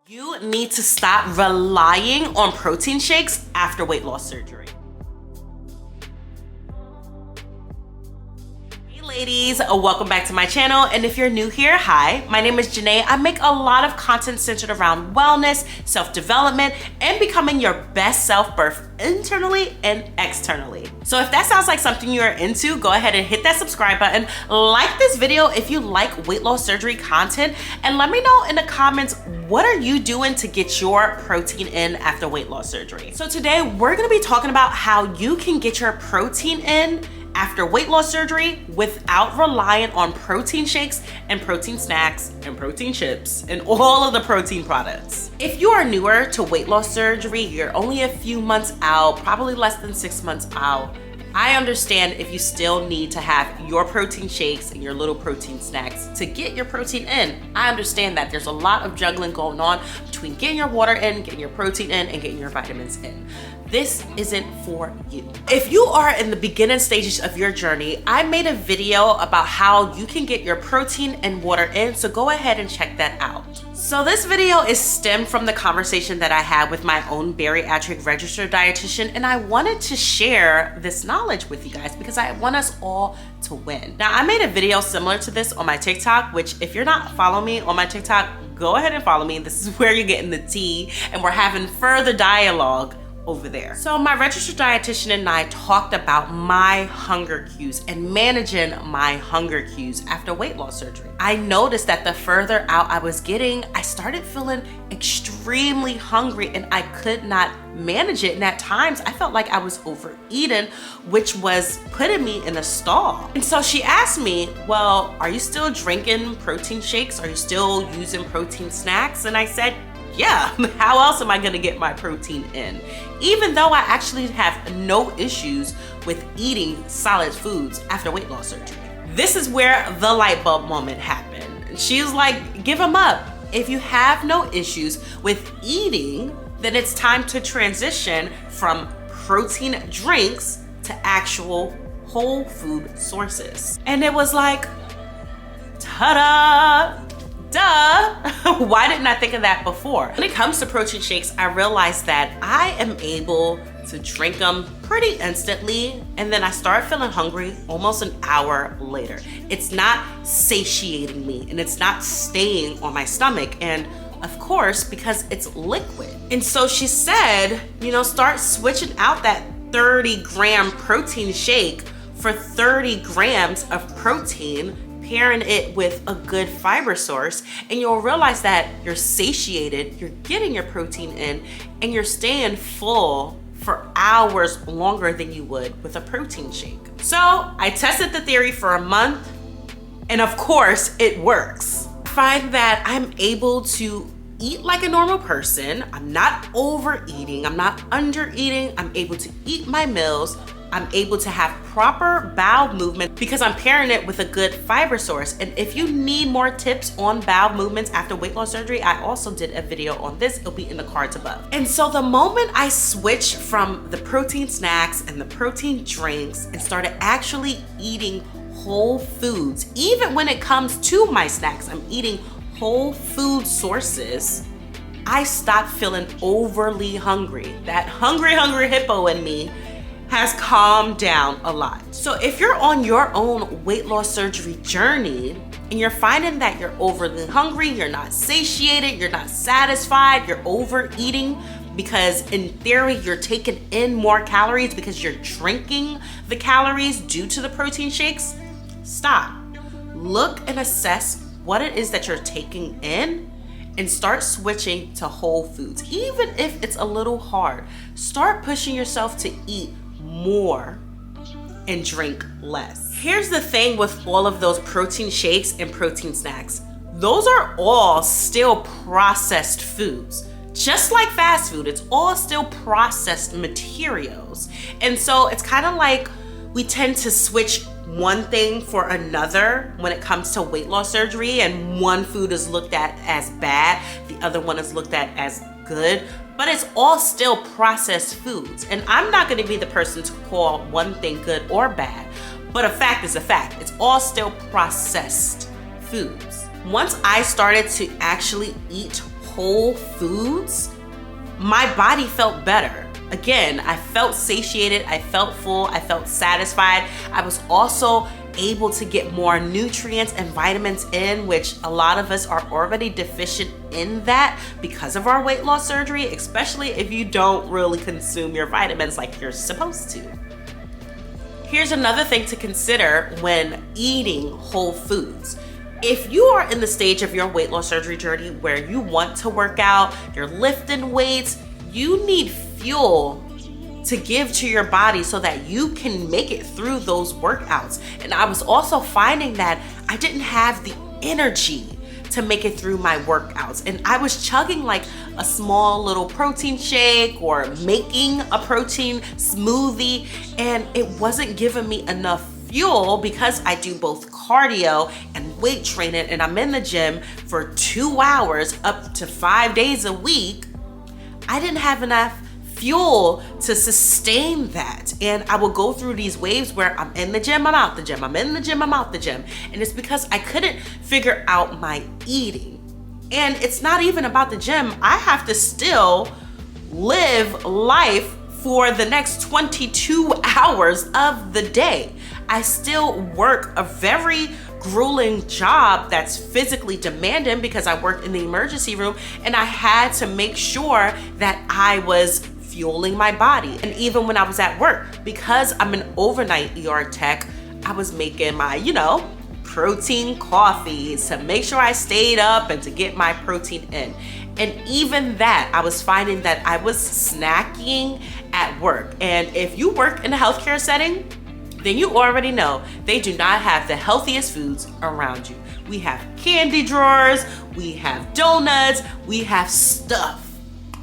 You need to stop relying on protein shakes after weight loss surgery. Hey ladies, welcome back to my channel. And if you're new here, hi, my name is Janae. I make a lot of content centered around wellness, self-development, and becoming your best self both internally and externally. So if that sounds like something you're into, go ahead and hit that subscribe button, like this video if you like weight loss surgery content, and let me know in the comments, what are you doing to get your protein in after weight loss surgery? So today we're gonna be talking about how you can get your protein in after weight loss surgery without relying on protein shakes and protein snacks and protein chips and all of the protein products. If you are newer to weight loss surgery, you're only a few months out, probably less than 6 months out, I understand if you still need to have your protein shakes and your little protein snacks to get your protein in. I understand that there's a lot of juggling going on between getting your water in, getting your protein in, and getting your vitamins in. This isn't for you. If you are in the beginning stages of your journey, I made a video about how you can get your protein and water in, so go ahead and check that out. So this video is stemmed from the conversation that I had with my own bariatric registered dietitian, and I wanted to share this knowledge with you guys because I want us all to win. Now, I made a video similar to this on my TikTok, which if you're not following me on my TikTok, go ahead and follow me. This is where you're getting the tea and we're having further dialogue over there. So my registered dietitian and I talked about my hunger cues and managing my hunger cues after weight loss surgery. I noticed that the further out I was getting, I started feeling extremely hungry and I could not manage it. And at times I felt like I was overeating, which was putting me in a stall. And so she asked me, well, are you still drinking protein shakes? Are you still using protein snacks? And I said, yeah, how else am I gonna get my protein in? Even though I actually have no issues with eating solid foods after weight loss surgery. This is where the light bulb moment happened. She was like, give them up. If you have no issues with eating, then it's time to transition from protein drinks to actual whole food sources. And it was like, ta-da! Duh! Why didn't I think of that before? When it comes to protein shakes, I realized that I am able to drink them pretty instantly, and then I start feeling hungry almost an hour later. It's not satiating me, and it's not staying on my stomach, and of course, because it's liquid. And so she said, you know, start switching out that 30-gram protein shake for 30 grams of protein, pairing it with a good fiber source, and you'll realize that you're satiated, you're getting your protein in, and you're staying full for hours longer than you would with a protein shake. So I tested the theory for a month, and of course it works. I find that I'm able to eat like a normal person. I'm not overeating, I'm not undereating, I'm able to eat my meals, I'm able to have proper bowel movement because I'm pairing it with a good fiber source. And if you need more tips on bowel movements after weight loss surgery, I also did a video on this. It'll be in the cards above. And so the moment I switched from the protein snacks and the protein drinks and started actually eating whole foods, even when it comes to my snacks, I'm eating whole food sources, I stopped feeling overly hungry. That hungry hippo in me has calmed down a lot. So if you're on your own weight loss surgery journey and you're finding that you're overly hungry, you're not satiated, you're not satisfied, you're overeating because in theory you're taking in more calories because you're drinking the calories due to the protein shakes, stop. Look and assess what it is that you're taking in and start switching to whole foods. Even if it's a little hard, start pushing yourself to eat more and drink less. Here's the thing with all of those protein shakes and protein snacks. Those are all still processed foods. Just like fast food, it's all still processed materials. And so it's kind of like we tend to switch one thing for another when it comes to weight loss surgery, and one food is looked at as bad, the other one is looked at as good, but it's all still processed foods. And I'm not gonna be the person to call one thing good or bad, but a fact is a fact. It's all still processed foods. Once I started to actually eat whole foods, my body felt better. Again, I felt satiated, I felt full, I felt satisfied. I was also able to get more nutrients and vitamins in, which a lot of us are already deficient in that because of our weight loss surgery, especially if you don't really consume your vitamins like you're supposed to. Here's another thing to consider when eating whole foods. If you are in the stage of your weight loss surgery journey where you want to work out, you're lifting weights, you need fuel to give to your body so that you can make it through those workouts. And I was also finding that I didn't have the energy to make it through my workouts. And I was chugging like a small little protein shake or making a protein smoothie, and it wasn't giving me enough fuel because I do both cardio and weight training, and I'm in the gym for 2 hours up to 5 days a week. I didn't have enough fuel to sustain that. And I will go through these waves where I'm in the gym, I'm out the gym, I'm in the gym, I'm out the gym. And it's because I couldn't figure out my eating. And it's not even about the gym. I have to still live life for the next 22 hours of the day. I still work a very grueling job that's physically demanding because I worked in the emergency room, and I had to make sure that I was fueling my body. And even when I was at work, because I'm an overnight ER tech, I was making my, protein coffees to make sure I stayed up and to get my protein in. And even that, I was finding that I was snacking at work. And if you work in a healthcare setting, then you already know they do not have the healthiest foods around you. We have candy drawers, we have donuts, we have stuff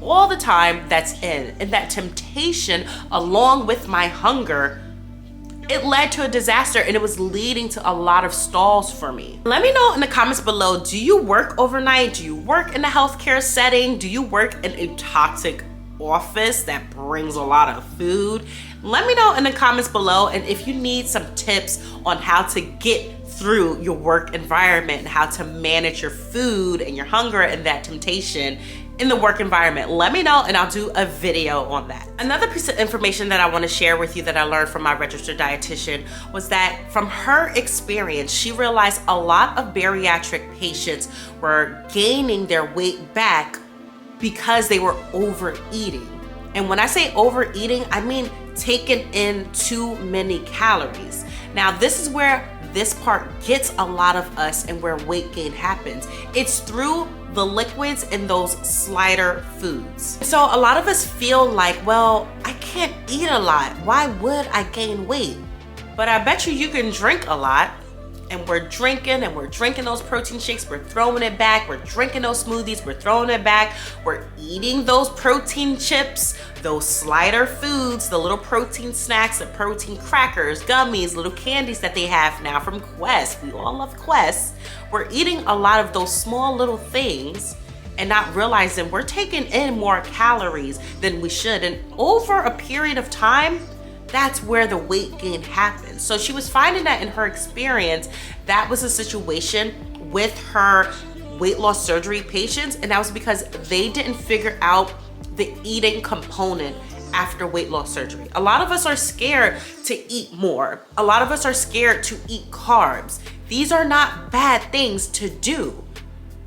all the time that's in. And that temptation, along with my hunger, it led to a disaster, and it was leading to a lot of stalls for me. Let me know in the comments below, do you work overnight? Do you work in a healthcare setting? Do you work in a toxic office that brings a lot of food? Let me know in the comments below, and if you need some tips on how to get through your work environment and how to manage your food and your hunger and that temptation in the work environment, let me know and I'll do a video on that. Another piece of information that I want to share with you that I learned from my registered dietitian was that from her experience, she realized a lot of bariatric patients were gaining their weight back because they were overeating. And when I say overeating, I mean taking in too many calories. Now, this is where this part gets a lot of us and where weight gain happens. It's through the liquids in those slider foods. So a lot of us feel like, well, I can't eat a lot. Why would I gain weight? But I bet you can drink a lot. And we're drinking those protein shakes, we're throwing it back, we're drinking those smoothies, we're throwing it back, we're eating those protein chips, those slider foods, the little protein snacks, the protein crackers, gummies, little candies that they have now from Quest. We all love Quest. We're eating a lot of those small little things and not realizing we're taking in more calories than we should. And over a period of time, that's where the weight gain happens. So she was finding that in her experience, that was a situation with her weight loss surgery patients, and that was because they didn't figure out the eating component after weight loss surgery. A lot of us are scared to eat more. A lot of us are scared to eat carbs. These are not bad things to do.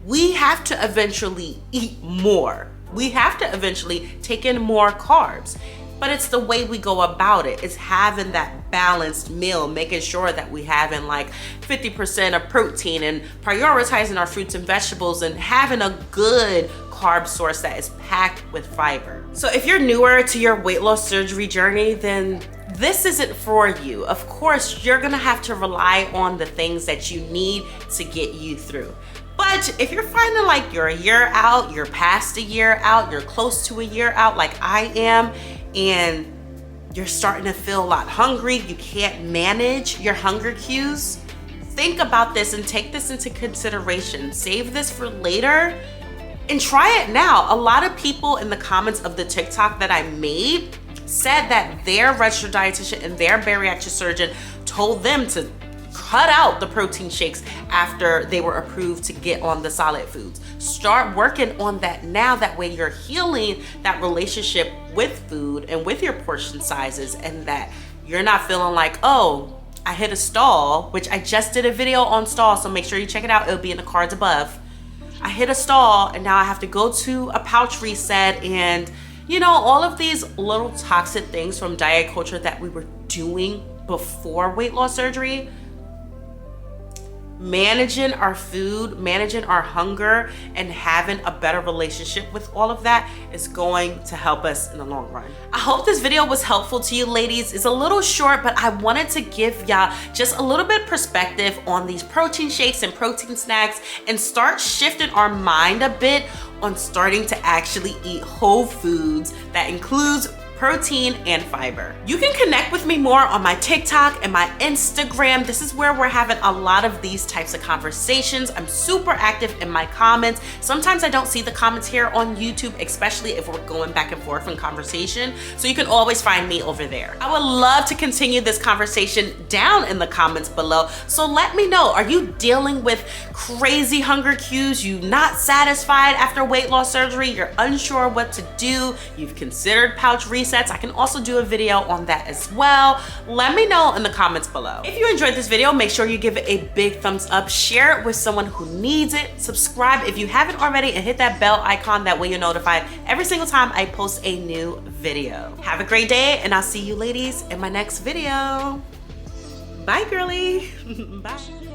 We have to eventually eat more. We have to eventually take in more carbs. But it's the way we go about it. It's having that balanced meal, making sure that we having like 50% of protein and prioritizing our fruits and vegetables and having a good carb source that is packed with fiber. So if you're newer to your weight loss surgery journey, then this isn't for you. Of course, you're gonna have to rely on the things that you need to get you through. But if you're finding like you're a year out, you're past a year out, you're close to a year out like I am, and you're starting to feel a lot hungry, you can't manage your hunger cues, think about this and take this into consideration. Save this for later and try it now. A lot of people in the comments of the TikTok that I made said that their registered dietitian and their bariatric surgeon told them to cut out the protein shakes after they were approved to get on the solid foods. Start working on that now. That way you're healing that relationship with food and with your portion sizes, and that you're not feeling like, oh, I hit a stall, which I just did a video on stall, so make sure you check it out. It'll be in the cards above. I hit a stall and now I have to go to a pouch reset, and you know, all of these little toxic things from diet culture that we were doing before weight loss surgery. Managing our food, managing our hunger, and having a better relationship with all of that is going to help us in the long run. I hope this video was helpful to you ladies. It's a little short, but I wanted to give y'all just a little bit perspective on these protein shakes and protein snacks, and start shifting our mind a bit on starting to actually eat whole foods that includes protein and fiber. You can connect with me more on my TikTok and my Instagram. This is where we're having a lot of these types of conversations. I'm super active in my comments. Sometimes I don't see the comments here on YouTube, especially if we're going back and forth in conversation. So you can always find me over there. I would love to continue this conversation down in the comments below. So let me know, are you dealing with crazy hunger cues? You not satisfied after weight loss surgery? You're unsure what to do? You've considered pouch resets? I can also do a video on that as well. Let me know in the comments below. If you enjoyed this video, make sure you give it a big thumbs up, share it with someone who needs it, subscribe if you haven't already, and hit that bell icon. That way you're notified every single time I post a new video. Have a great day, and I'll see you ladies in my next video. Bye, girly. Bye.